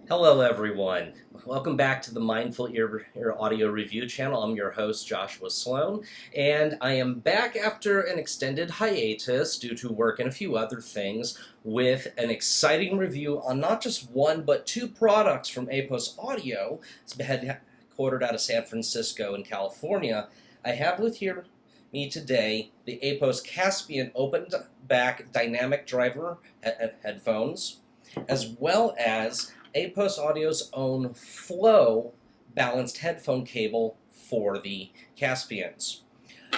Hello, everyone. Welcome back to the Mindful Ear Audio Review channel. I'm your host, Joshua Sloan, and I am back after an extended hiatus due to work and a few other things with an exciting review on not just one, but two products from Apos Audio. It's headquartered out of San Francisco in California. I have with me today the Apos Caspian opened back dynamic driver headphones, as well as Apos Audio's own Flow balanced headphone cable for the Caspians.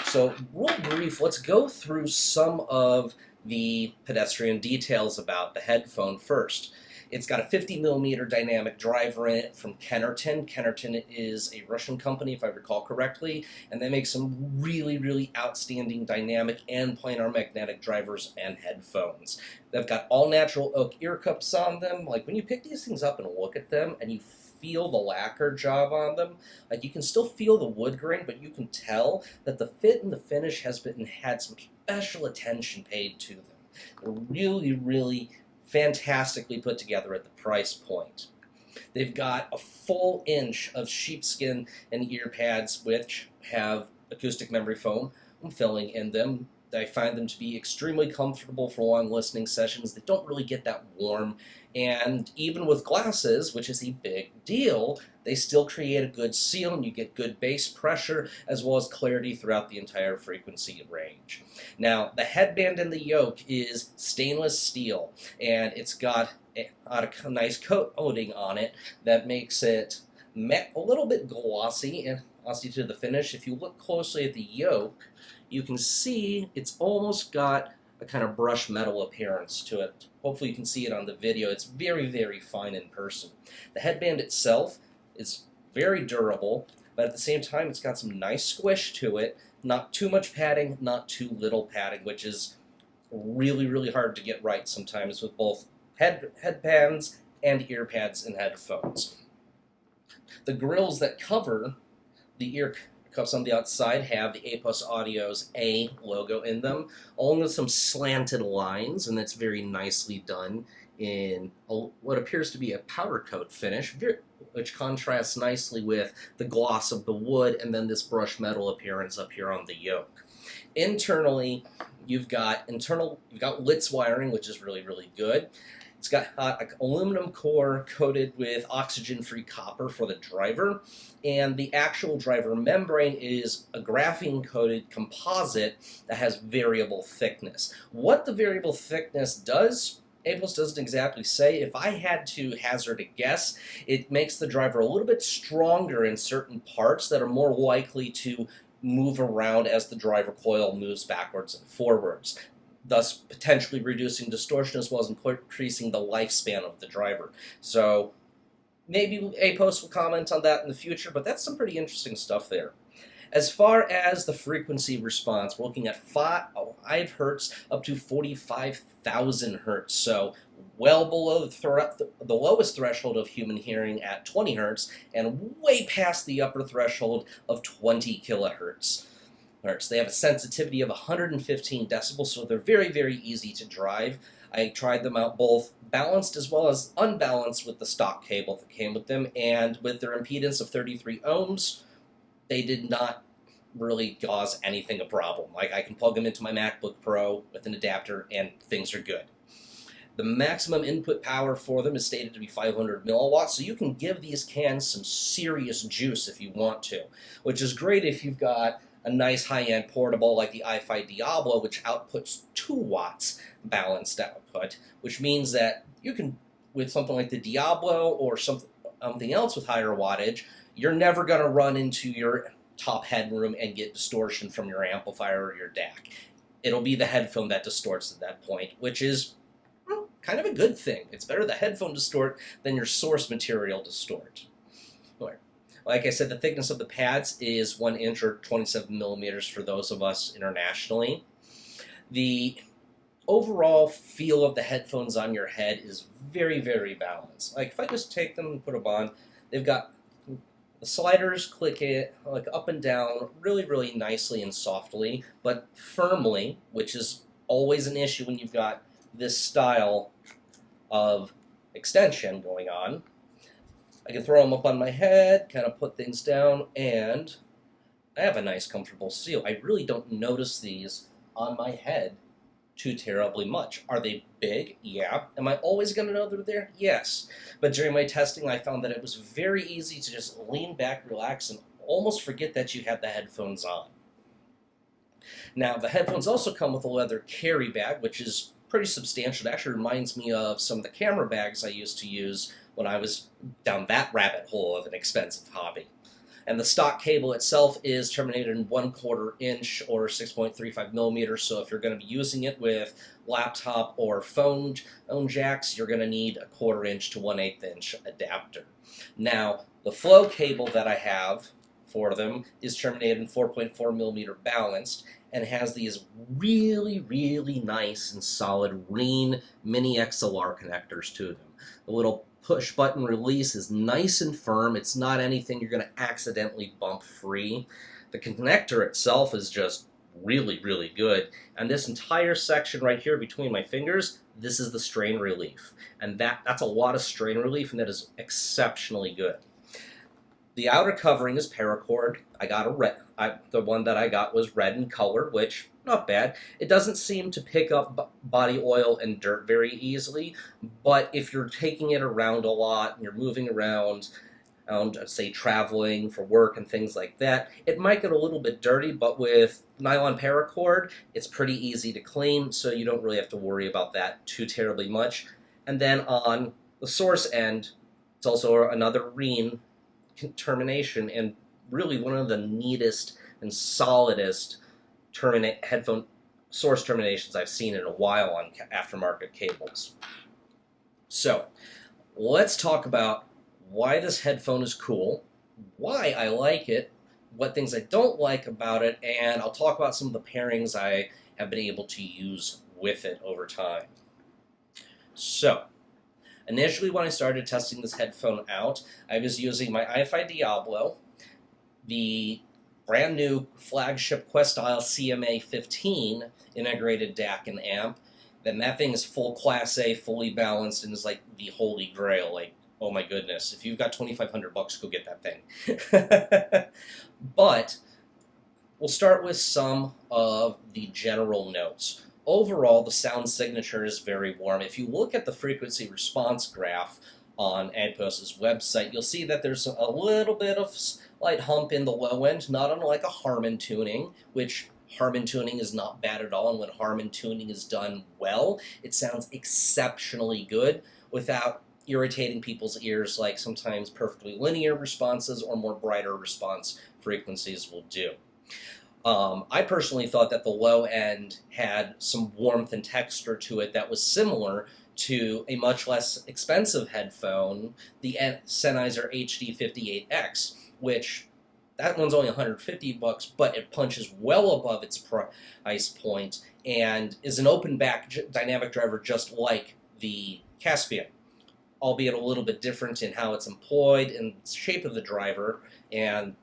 So, real brief, let's go through some of the pedestrian details about the headphone first. It's got a 50 millimeter dynamic driver in it from Kennerton. Kennerton is a Russian company, if I recall correctly, and they make some really outstanding dynamic and planar magnetic drivers and headphones. They've got all natural oak ear cups on them. Like when you pick these things up and look at them and you feel the lacquer job on them, like you can still feel the wood grain, but you can tell that the fit and the finish had some special attention paid to them. They're really fantastically put together at the price point. They've got a full inch of sheepskin and ear pads which have acoustic memory foam filling in them. I find them to be extremely comfortable for long listening sessions. They don't really get that warm, and even with glasses, which is a big deal, they still create a good seal and you get good bass pressure as well as clarity throughout the entire frequency range. Now, the headband and the yoke is stainless steel, and it's got a nice coating on it that makes it a little bit glossy to the finish. If you look closely at the yoke, you can see it's almost got a kind of brushed metal appearance to it. Hopefully you can see it on the video. It's very fine in person. The headband itself is very durable, but at the same time it's got some nice squish to it. Not too much padding, not too little padding, which is really hard to get right sometimes with both headbands and ear pads and headphones. The grills that cover the ear cups on the outside have the Apos Audio's A logo in them, along with some slanted lines, and that's very nicely done in what appears to be a powder coat finish, which contrasts nicely with the gloss of the wood and then this brushed metal appearance up here on the yoke. Internally, you've got Litz wiring, which is really good. It's got aluminum core coated with oxygen-free copper for the driver, and the actual driver membrane is a graphene-coated composite that has variable thickness. What the variable thickness does, Apos doesn't exactly say. If I had to hazard a guess, it makes the driver a little bit stronger in certain parts that are more likely to move around as the driver coil moves backwards and forwards, thus potentially reducing distortion as well as increasing the lifespan of the driver. So maybe Apos will comment on that in the future, but that's some pretty interesting stuff there. As far as the frequency response, we're looking at 5 Hz up to 45,000 Hz, so well below the lowest threshold of human hearing at 20 Hz, and way past the upper threshold of 20 kilohertz. They have a sensitivity of 115 decibels, so they're very easy to drive. I tried them out both balanced as well as unbalanced with the stock cable that came with them, and with their impedance of 33 ohms, they did not really cause anything a problem. Like, I can plug them into my MacBook Pro with an adapter and things are good. The maximum input power for them is stated to be 500 milliwatts, so you can give these cans some serious juice if you want to, which is great if you've got a nice high-end portable like the iFi Diablo, which outputs 2 watts balanced output, which means that you can, with something like the Diablo or something else with higher wattage, you're never going to run into your top headroom and get distortion from your amplifier or your DAC. It'll be the headphone that distorts at that point, which is kind of a good thing. It's better the headphone distort than your source material distort. Like I said, the thickness of the pads is 1 inch or 27 millimeters for those of us internationally. The overall feel of the headphones on your head is very balanced. Like if I just take them and put them on, they've got the sliders click it like up and down really nicely and softly, but firmly, which is always an issue when you've got this style of extension going on. I can throw them up on my head, kind of put things down, and I have a nice comfortable seal. I really don't notice these on my head too terribly much. Are they big? Yeah. Am I always going to know they're there? Yes. But during my testing, I found that it was very easy to just lean back, relax, and almost forget that you had the headphones on. Now, the headphones also come with a leather carry bag, which is pretty substantial. It actually reminds me of some of the camera bags I used to use when I was down that rabbit hole of an expensive hobby. And the stock cable itself is terminated in 1/4 inch or 6.35 millimeters. So if you're going to be using it with laptop or phone jacks, you're going to need a 1/4 inch to 1/8 inch adapter. Now, the flow cable that I have for them is terminated in 4.4 millimeter balanced and has these really, really nice and solid Reen mini XLR connectors to them. The little push button release is nice and firm. It's not anything you're going to accidentally bump free. The connector itself is just really, really good. And this entire section right here between my fingers, this is the strain relief. And that's a lot of strain relief, and that is exceptionally good. The outer covering is paracord. I got a red. The one that I got was red in color, which not bad. It doesn't seem to pick up body oil and dirt very easily, but if you're taking it around a lot and you're moving around, say traveling for work and things like that, it might get a little bit dirty, but with nylon paracord, it's pretty easy to clean, so you don't really have to worry about that too terribly much. And then on the source end, it's also another Reen termination, and really one of the neatest and solidest headphone source terminations I've seen in a while on aftermarket cables. So let's talk about why this headphone is cool, why I like it, what things I don't like about it, and I'll talk about some of the pairings I have been able to use with it over time. So initially, when I started testing this headphone out, I was using my iFi Diablo, the brand new flagship Questyle CMA 15 integrated DAC and amp. Then that thing is full Class A, fully balanced, and is like the holy grail. Like, oh my goodness, if you've got $2,500, go get that thing. But we'll start with some of the general notes. Overall, the sound signature is very warm. If you look at the frequency response graph on Apos' website, you'll see that there's a little bit of slight hump in the low end, not unlike a Harman tuning, which Harman tuning is not bad at all, and when Harman tuning is done well, it sounds exceptionally good without irritating people's ears like sometimes perfectly linear responses or more brighter response frequencies will do. I personally thought that the low end had some warmth and texture to it that was similar to a much less expensive headphone, the Sennheiser HD58X, which that one's only $150, but it punches well above its price point and is an open back dynamic driver just like the Caspian, albeit a little bit different in how it's employed and the shape of the driver and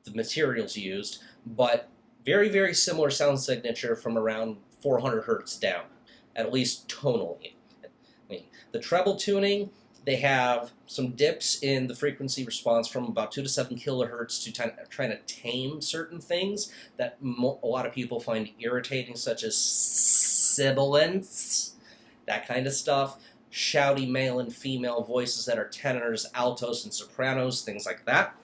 the materials used, but very, very similar sound signature from around 400 hertz down, at least tonally. The treble tuning, they have some dips in the frequency response from about 2 to 7 kilohertz to trying to tame certain things that a lot of people find irritating, such as sibilance, that kind of stuff, shouty male and female voices that are tenors, altos, and sopranos, things like that.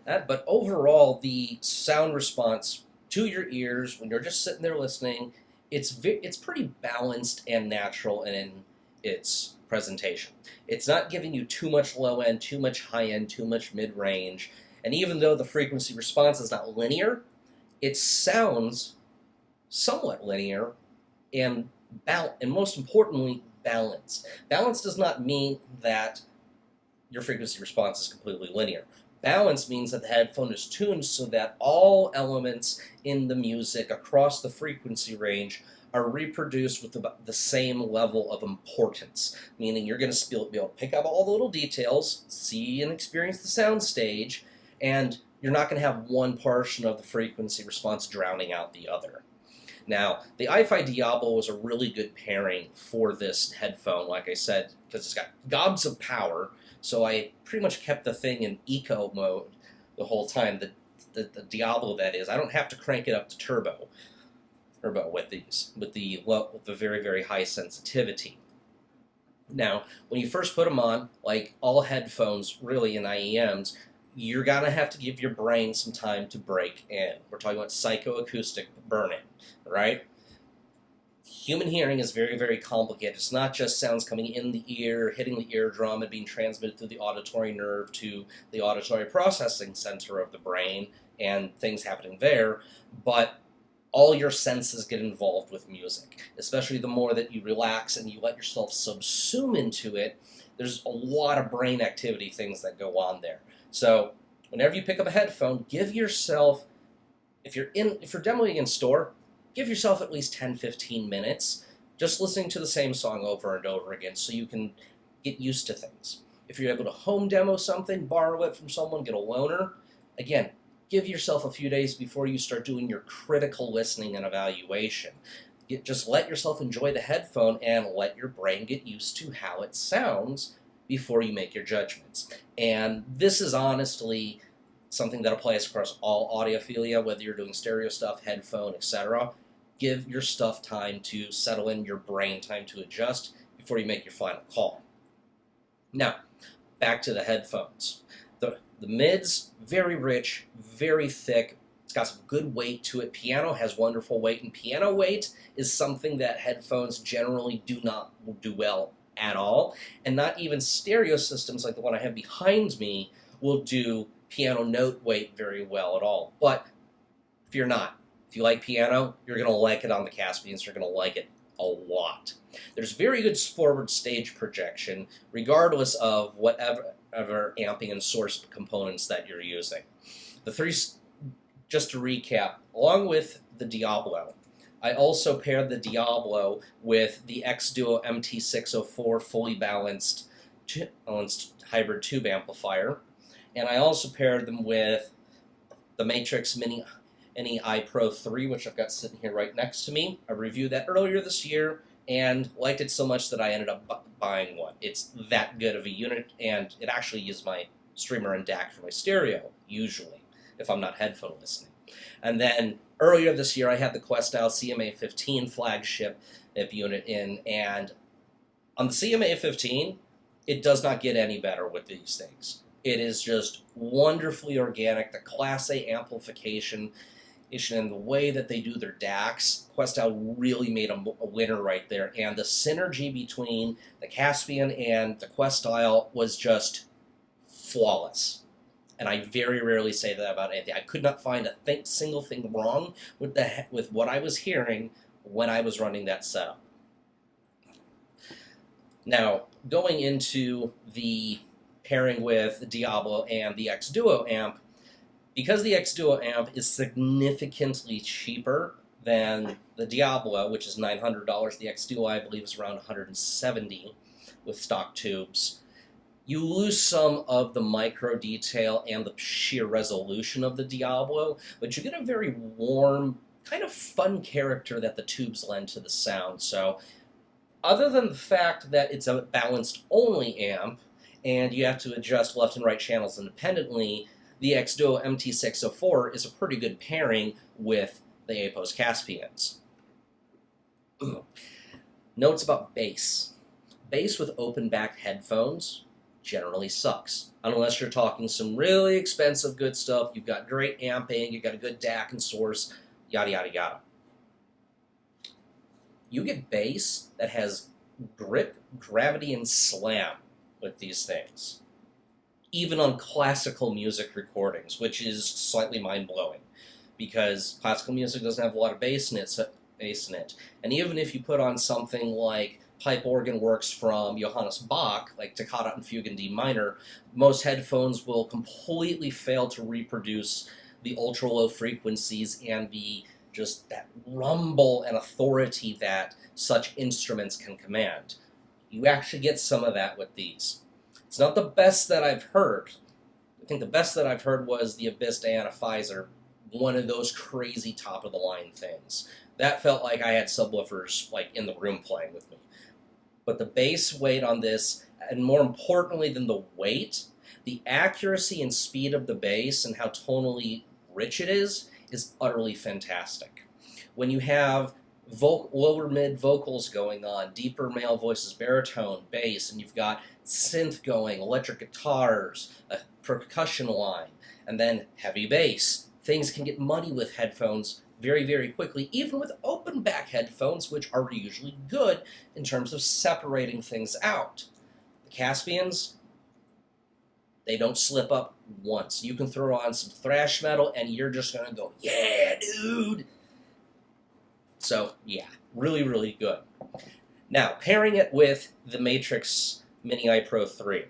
But overall, the sound response to your ears when you're just sitting there listening, it's pretty balanced and natural in its presentation. It's not giving you too much low end, too much high end, too much mid range. And even though the frequency response is not linear, it sounds somewhat linear and most importantly, balanced. Balance does not mean that your frequency response is completely linear. Balance means that the headphone is tuned so that all elements in the music across the frequency range are reproduced with the same level of importance, meaning you're going to be able to pick up all the little details, see and experience the sound stage, and you're not going to have one portion of the frequency response drowning out the other. Now, the iFi Diablo was a really good pairing for this headphone, like I said, because it's got gobs of power, so I pretty much kept the thing in eco mode the whole time, the Diablo that is. I don't have to crank it up to turbo with these, with the very, very high sensitivity. Now, when you first put them on, like all headphones really in IEMs, you're going to have to give your brain some time to break in. We're talking about psychoacoustic burn-in, right? Human hearing is very, very complicated. It's not just sounds coming in the ear, hitting the eardrum, and being transmitted through the auditory nerve to the auditory processing center of the brain, and things happening there, but all your senses get involved with music, especially the more that you relax and you let yourself subsume into it. There's a lot of brain activity things that go on there. So whenever you pick up a headphone, give yourself, if you're demoing in store, give yourself at least 10-15 minutes just listening to the same song over and over again so you can get used to things. If you're able to home demo something, borrow it from someone, get a loaner, again, give yourself a few days before you start doing your critical listening and evaluation. Just let yourself enjoy the headphone and let your brain get used to how it sounds before you make your judgments. And this is honestly something that applies across all audiophilia, whether you're doing stereo stuff, headphone, etc. Give your stuff time to settle in, your brain time to adjust before you make your final call. Now, back to the headphones. The mids, very rich, very thick. It's got some good weight to it. Piano has wonderful weight, and piano weight is something that headphones generally do not do well at all, and not even stereo systems like the one I have behind me will do piano note weight very well at all. But if you're not, if you like piano, you're going to like it on the Caspians. You're going to like it a lot. There's very good forward stage projection, regardless of whatever amping and source components that you're using. The three, just to recap, along with the Diablo, I also paired the Diablo with the X-Duo MT604 fully balanced hybrid tube amplifier, and I also paired them with the Matrix Mini iPro 3, which I've got sitting here right next to me. I reviewed that earlier this year and liked it so much that I ended up buying one. It's that good of a unit, and it actually uses my streamer and DAC for my stereo, usually, if I'm not headphone listening. And then earlier this year, I had the Questal CMA15 flagship unit in, and on the CMA15, it does not get any better with these things. It is just wonderfully organic. The Class A amplification and the way that they do their DACs, Questal really made a winner right there. And the synergy between the Caspian and the Questal was just flawless. And I very rarely say that about anything. I could not find a single thing wrong with what I was hearing when I was running that setup. Now, going into the pairing with the Diablo and the X-Duo amp, because the X-Duo amp is significantly cheaper than the Diablo, which is $900, the X-Duo I believe is around $170 with stock tubes, you lose some of the micro detail and the sheer resolution of the Diablo, but you get a very warm, kind of fun character that the tubes lend to the sound. So other than the fact that it's a balanced only amp and you have to adjust left and right channels independently, the X-Duo MT604 is a pretty good pairing with the Apos Caspians. Notes about bass. Bass with open back headphones generally sucks. Unless you're talking some really expensive good stuff, you've got great amping, you've got a good DAC and source, yada yada yada. You get bass that has grip, gravity, and slam with these things. Even on classical music recordings, which is slightly mind-blowing, because classical music doesn't have a lot of bass in it. And even if you put on something like pipe organ works from Johannes Bach, like Toccata and Fugue in D minor, most headphones will completely fail to reproduce the ultra-low frequencies and just that rumble and authority that such instruments can command. You actually get some of that with these. It's not the best that I've heard. I think the best that I've heard was the Abyss Diana Pfizer one of those crazy top-of-the-line things. That felt like I had subwoofers like in the room playing with me. But the bass weight on this, and more importantly than the weight, the accuracy and speed of the bass and how tonally rich it is utterly fantastic. When you have lower mid vocals going on, deeper male voices, baritone, bass, and you've got synth going, electric guitars, a percussion line, and then heavy bass, things can get muddy with headphones very, very quickly, even with open back headphones, which are usually good in terms of separating things out. The Caspians, they don't slip up once. You can throw on some thrash metal and you're just going to go, yeah, dude. So, yeah, really, really good. Now, pairing it with the Matrix Mini iPro 3.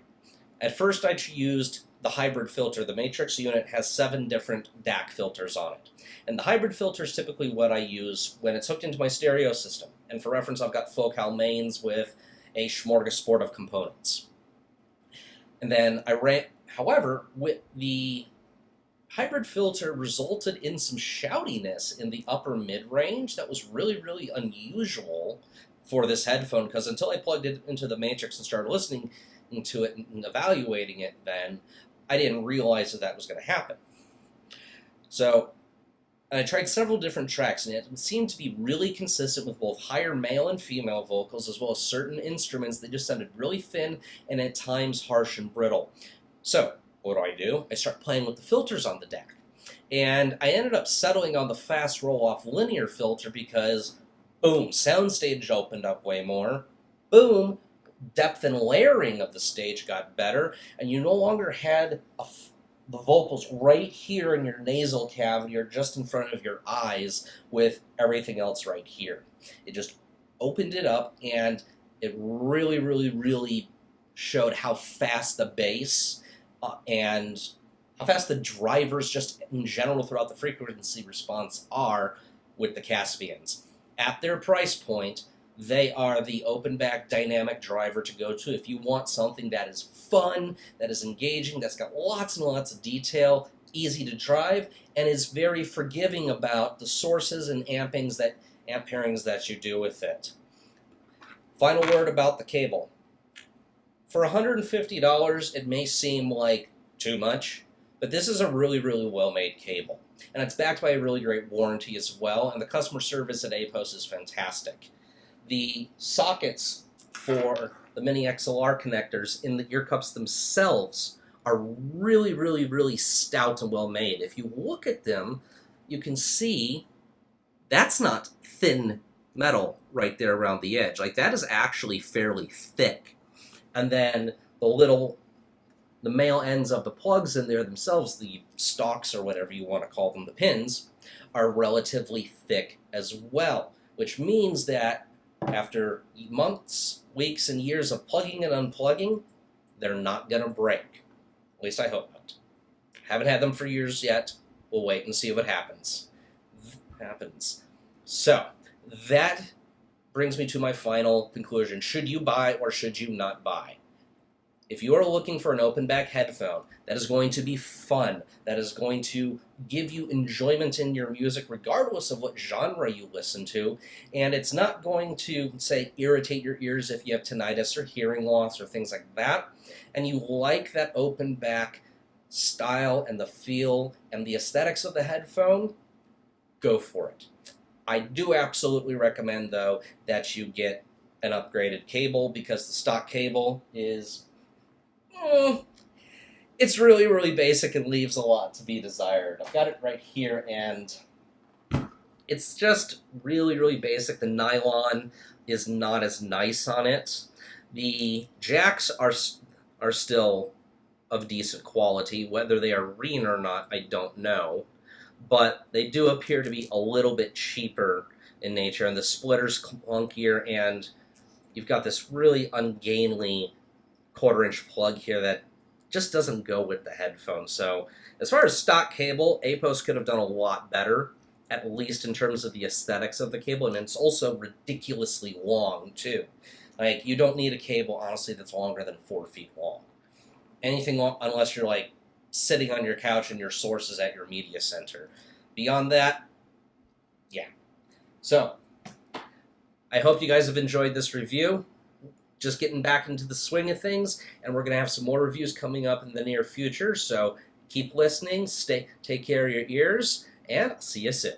At first, I used the hybrid filter. The Matrix unit has 7 different DAC filters on it. And the hybrid filter is typically what I use when it's hooked into my stereo system. And for reference, I've got Focal mains with a smorgasbord of components. And then I ran, however, with the hybrid filter resulted in some shoutiness in the upper mid-range that was really, really unusual for this headphone, because until I plugged it into the Matrix and started listening to it and evaluating it then, I didn't realize that was going to happen. So I tried several different tracks, and it seemed to be really consistent with both higher male and female vocals, as well as certain instruments that just sounded really thin and at times harsh and brittle. So what do? I start playing with the filters on the DAC. And I ended up settling on the fast roll-off linear filter because, boom, soundstage opened up way more. Boom, depth and layering of the stage got better, and you no longer had the vocals right here in your nasal cavity or just in front of your eyes with everything else right here. It just opened it up, and it really, really, really showed how fast the bass and how fast the drivers just in general throughout the frequency response are with the Caspians. At their price point, they are the open back dynamic driver to go to if you want something that is fun, that is engaging, that's got lots and lots of detail, easy to drive, and is very forgiving about the sources and amp pairings that you do with it. Final word about the cable. For $150, it may seem like too much, but this is a really, really well-made cable. And it's backed by a really great warranty as well, and the customer service at Apos is fantastic. The sockets for the mini XLR connectors in the ear cups themselves are really, really, really stout and well made. If you look at them, you can see that's not thin metal right there around the edge. Like, that is actually fairly thick. And then the male ends of the plugs in there themselves, the stalks or whatever you want to call them, the pins, are relatively thick as well, which means that after months, weeks, and years of plugging and unplugging, they're not going to break. At least I hope not. Haven't had them for years yet. We'll wait and see what happens. So, that brings me to my final conclusion. Should you buy or should you not buy? If you are looking for an open back headphone that is going to be fun, that is going to give you enjoyment in your music regardless of what genre you listen to, and it's not going to, say, irritate your ears if you have tinnitus or hearing loss or things like that, and you like that open back style and the feel and the aesthetics of the headphone, go for it. I do absolutely recommend, though, that you get an upgraded cable, because the stock cable is it's really, really basic and leaves a lot to be desired. I've got it right here, and it's just really, really basic. The nylon is not as nice on it. The jacks are still of decent quality. Whether they are green or not, I don't know. But they do appear to be a little bit cheaper in nature, and the splitter's clunkier, and you've got this really ungainly quarter-inch plug here that just doesn't go with the headphone. So as far as stock cable, Apos could have done a lot better, at least in terms of the aesthetics of the cable, and it's also ridiculously long, too. Like, you don't need a cable, honestly, that's longer than 4 feet long. Anything long, unless you're, like, sitting on your couch and your source is at your media center. beyond that, yeah. So, I hope you guys have enjoyed this review. Just getting back into the swing of things, and we're going to have some more reviews coming up in the near future, so keep listening, take care of your ears, and I'll see you soon.